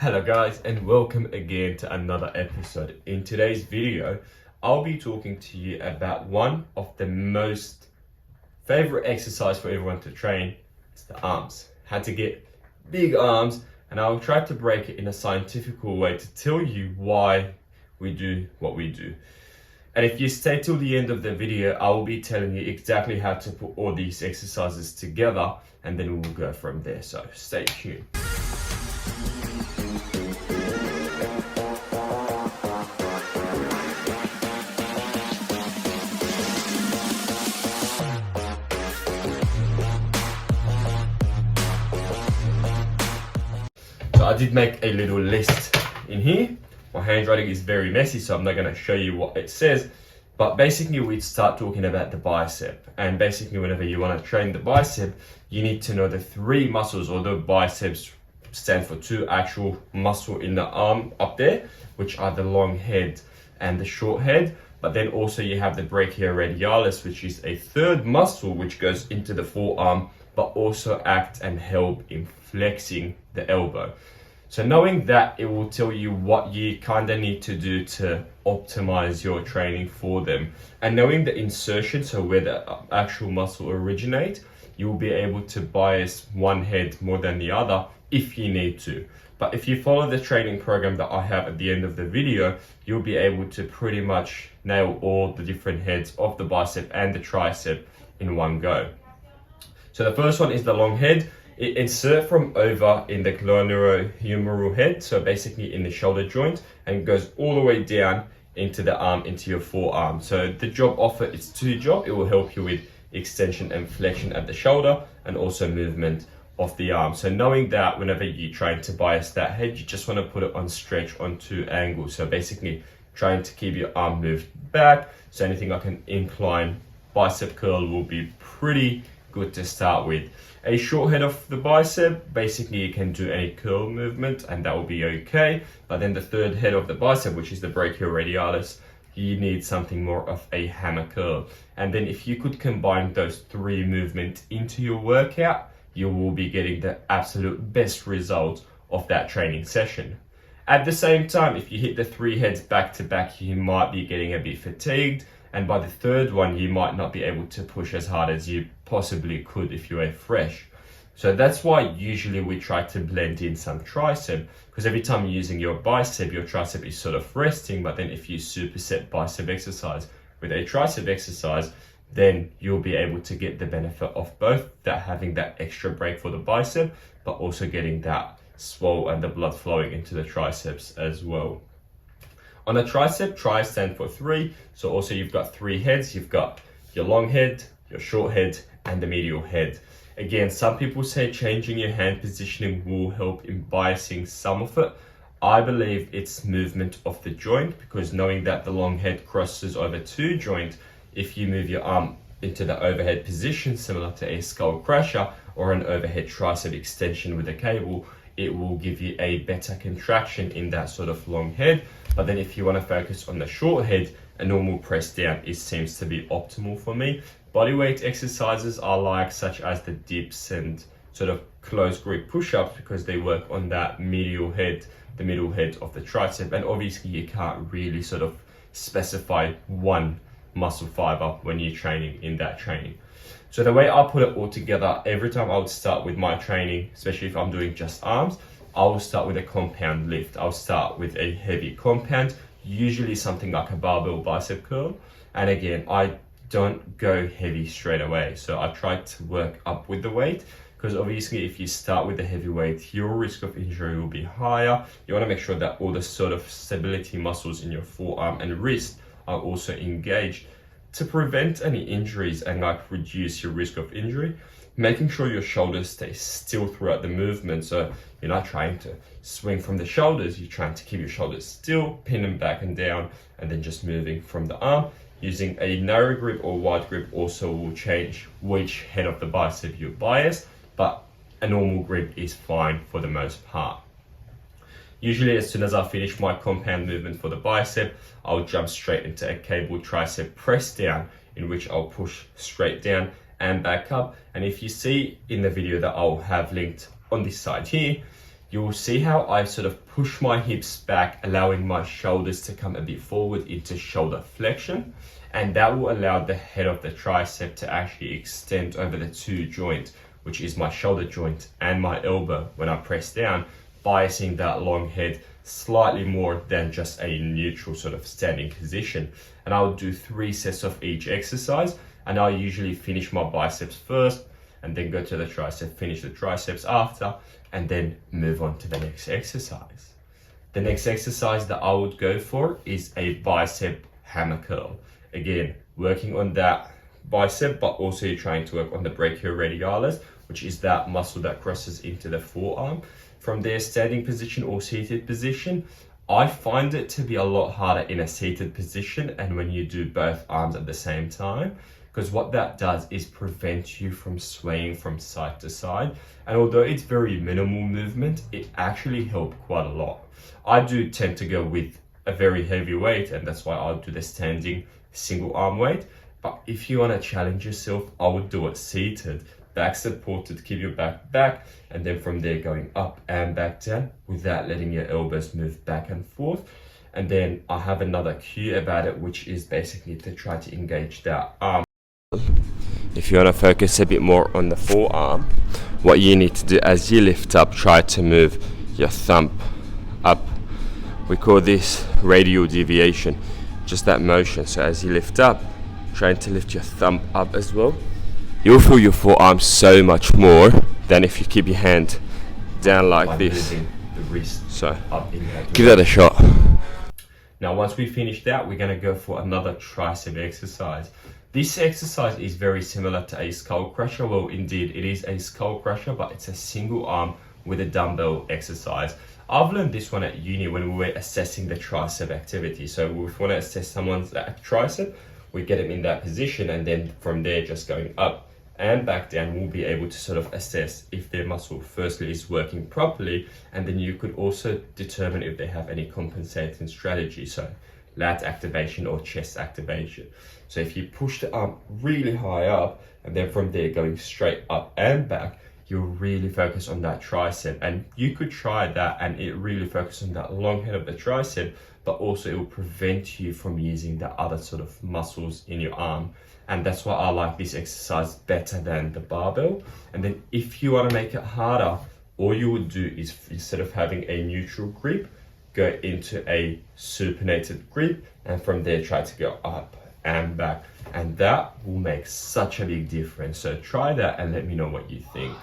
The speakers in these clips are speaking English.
Hello guys, and welcome again to another episode. In today's video, I'll be talking to you about one of the most favorite exercise for everyone to train. It's the arms. How to get big arms, and I'll try to break it in a scientific way to tell you why we do what we do. And if you stay till the end of the video, I will be telling you exactly how to put all these exercises together, and then we'll go from there. So stay tuned. So I did make a little list in here. My handwriting is very messy, so I'm not going to show you what it says. But basically, we'd start talking about the bicep. And basically, whenever you want to train the bicep, you need to know the three muscles, or the biceps stand for two actual muscles in the arm up there, which are the long head and the short head. But then also you have the brachioradialis, which is a third muscle which goes into the forearm, but also acts and help in flexing the elbow. So knowing that, it will tell you what you kind of need to do to optimize your training for them. And knowing the insertion, so where the actual muscle originates, you will be able to bias one head more than the other if you need to. But if you follow the training program that I have at the end of the video, you'll be able to pretty much nail all the different heads of the bicep and the tricep in one go. So the first one is the long head. It inserts from over in the glenohumeral head, so basically in the shoulder joint, and goes all the way down into the arm, into your forearm. So the job of it is two jobs. It will help you with extension and flexion at the shoulder, and also movement of the arm. So knowing that, whenever you're trying to bias that head, you just want to put it on stretch on two angles. So basically trying to keep your arm moved back. So anything like an incline bicep curl will be pretty good to start with. A short head of the bicep, basically you can do any curl movement and that will be okay. But then the third head of the bicep, which is the brachioradialis, you need something more of a hammer curl. And then if you could combine those three movements into your workout, you will be getting the absolute best result of that training session. At the same time, if you hit the three heads back to back, you might be getting a bit fatigued. And by the third one, you might not be able to push as hard as you possibly could if you were fresh. So that's why usually we try to blend in some tricep, because every time you're using your bicep, your tricep is sort of resting. But then if you superset bicep exercise with a tricep exercise, then you'll be able to get the benefit of both, that having that extra break for the bicep, but also getting that swell and the blood flowing into the triceps as well. On a tricep, tri stands for three. So also you've got three heads. You've got your long head, your short head, and the medial head. Again, some people say changing your hand positioning will help in biasing some of it. I believe it's movement of the joint, because knowing that the long head crosses over two joints, if you move your arm into the overhead position, similar to a skull crusher or an overhead tricep extension with a cable, it will give you a better contraction in that sort of long head. But then if you want to focus on the short head, a normal press down seems to be optimal for me. Bodyweight exercises I like, such as the dips and sort of close grip push-ups, because they work on that medial head, the middle head of the tricep. And obviously you can't really sort of specify one muscle fiber when you're training in that training. So the way I put it all together, every time I would start with my training, especially if I'm doing just arms, I will start with a compound lift. I'll start with a heavy compound, usually something like a barbell bicep curl. And again, I don't go heavy straight away. So I try to work up with the weight, because obviously if you start with the heavy weight, your risk of injury will be higher. You want to make sure that all the sort of stability muscles in your forearm and wrist are also engaged to prevent any injuries and like reduce your risk of injury. Making sure your shoulders stay still throughout the movement. So you're not trying to swing from the shoulders, you're trying to keep your shoulders still, pin them back and down, and then just moving from the arm. Using a narrow grip or wide grip also will change which head of the bicep you bias, but a normal grip is fine for the most part. Usually as soon as I finish my compound movement for the bicep, I'll jump straight into a cable tricep press down, in which I'll push straight down and back up. And if you see in the video that I'll have linked on this side here, you'll see how I sort of push my hips back, allowing my shoulders to come a bit forward into shoulder flexion. And that will allow the head of the tricep to actually extend over the two joints, which is my shoulder joint and my elbow when I press down, biasing that long head slightly more than just a neutral sort of standing position. And I'll do 3 sets of each exercise, and I'll usually finish my biceps first and then go to the tricep, finish the triceps after, and then move on to the next exercise. The next exercise that I would go for is a bicep hammer curl. Again, working on that bicep, but also you're trying to work on the brachioradialis, which is that muscle that crosses into the forearm. From their standing position or seated position, I find it to be a lot harder in a seated position and when you do both arms at the same time, because what that does is prevent you from swaying from side to side. And although it's very minimal movement, it actually helps quite a lot. I do tend to go with a very heavy weight, and that's why I'll do the standing single arm weight. But if you want to challenge yourself, I would do it seated, back supported, keep your back, and then from there going up and back down without letting your elbows move back and forth. And then I have another cue about it, which is basically to try to engage that arm. If you want to focus a bit more on the forearm, what you need to do as you lift up, try to move your thumb up. We call this radial deviation, just that motion. So as you lift up, trying to lift your thumb up as well. You'll feel your forearm so much more than if you keep your hand down like this. The wrist So up in that give that a shot. Now, once we finish that, we're going to go for another tricep exercise. This exercise is very similar to a skull crusher. Well, indeed, it is a skull crusher, but it's a single arm with a dumbbell exercise. I've learned this one at uni when we were assessing the tricep activity. So if we want to assess someone's tricep, we get them in that position, and then from there, just going up and back down, we'll be able to sort of assess if their muscle firstly is working properly, and then you could also determine if they have any compensating strategy, so lat activation or chest activation. So if you push the arm really high up and then from there going straight up and back, you'll really focus on that tricep. And you could try that and it really focuses on that long head of the tricep, but also it will prevent you from using the other sort of muscles in your arm. And that's why I like this exercise better than the barbell. And then if you want to make it harder, all you would do is, instead of having a neutral grip, go into a supinated grip, and from there try to go up and back. And that will make such a big difference. So try that and let me know what you think.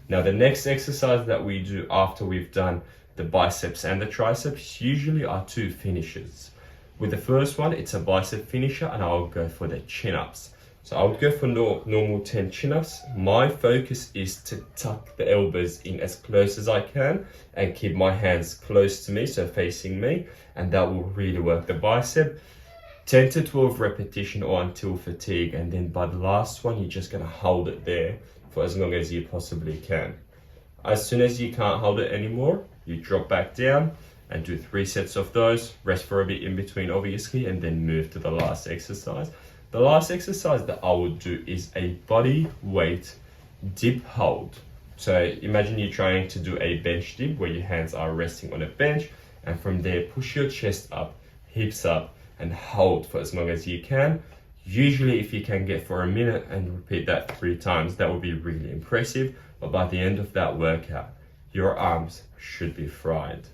Now, the next exercise that we do after we've done the biceps and the triceps usually are 2 finishes. With the first one, it's a bicep finisher, and I'll go for the chin-ups. So I would go for normal 10 chin-ups. My focus is to tuck the elbows in as close as I can and keep my hands close to me, so facing me, and that will really work the bicep. 10 to 12 repetition or until fatigue, and then by the last one, you're just gonna hold it there for as long as you possibly can. As soon as you can't hold it anymore, you drop back down and do 3 sets of those, rest for a bit in between obviously, and then move to the last exercise. The last exercise that I would do is a body weight dip hold. So imagine you're trying to do a bench dip where your hands are resting on a bench, and from there push your chest up, hips up, and hold for as long as you can. Usually if you can get for a minute and repeat that 3 times, that will be really impressive. But by the end of that workout, your arms should be fried.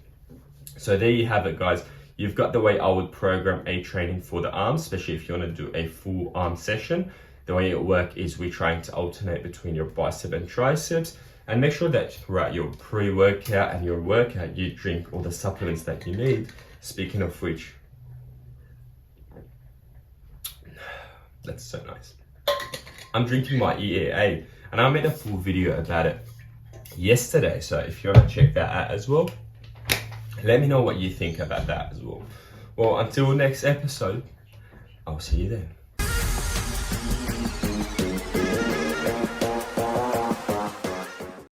So there you have it, guys. You've got the way I would program a training for the arms, especially if you want to do a full arm session. The way it works is we're trying to alternate between your bicep and triceps, and make sure that throughout your pre-workout and your workout, you drink all the supplements that you need. Speaking of which, that's so nice. I'm drinking my EAA, and I made a full video about it yesterday. So if you want to check that out as well, let me know what you think about that as well. Well, until next episode, I'll see you then.